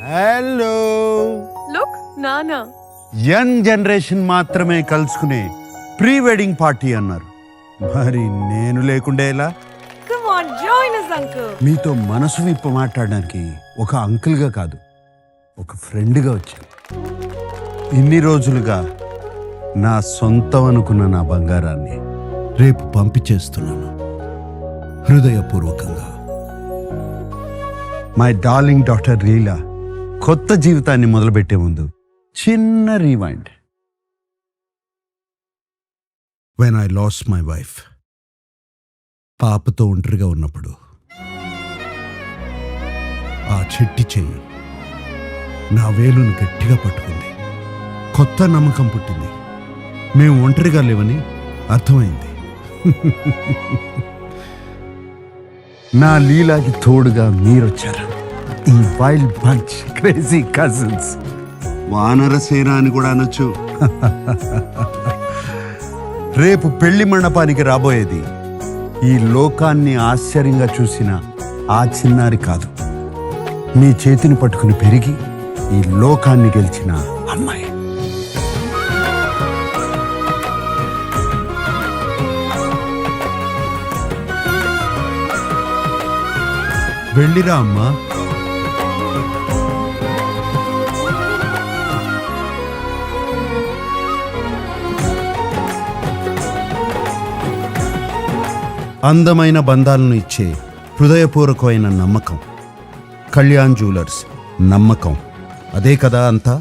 Hello. Look నానా. Young generation మాత్రమే కలుసుకునే ప్రీ వెడ్డింగ్ పార్టీ అన్నారు. మరి నేను లేకుండా ఎలా? Come on join us uncle. మీతో మనసు విప్ప మాట్లాడడానికి ఒక అంకుల్గా కాదు, ఒక ఫ్రెండ్గా వచ్చాను. ఇన్ని రోజులుగా నా సొంతం అనుకున్న నా బంగారాన్ని రేపు పంపించేస్తున్నాను హృదయపూర్వకంగా. మై డార్లింగ్ డాక్టర్ లీలా కొత్త జీవితాన్ని మొదలుపెట్టే ముందు చిన్న rewind. When I lost my wife, పాపతో ఒంటరిగా ఉన్నప్పుడు ఆ చెట్టి చెయ్యి నా వేలును గట్టిగా పట్టుకుంది. కొత్త నమ్మకం పుట్టింది. మేము ఒంటరిగా లేవని అర్థమైంది. నా లీలాకి తోడుగా మీరొచ్చారు. ఈ వైల్డ్ బంచ్ క్రేజీ కజిన్స్, వానరసేన అని కూడా అనొచ్చు. రేపు పెళ్లి మండపానికి రాబోయేది ఈ లోకాన్ని ఆశ్చర్యంగా చూసిన ఆ చిన్నారి కాదు, మీ చేతిని పట్టుకుని పెరిగి ఈ లోకాన్ని గెలిచిన అమ్మాయి. వెళ్ళిరా అమ్మా. అందమైన బంధాలను ఇచ్చే హృదయపూర్వకమైన నమ్మకం. కళ్యాణ్ జ్యువెలర్స్ నమ్మకం. అదే కదా అంతా.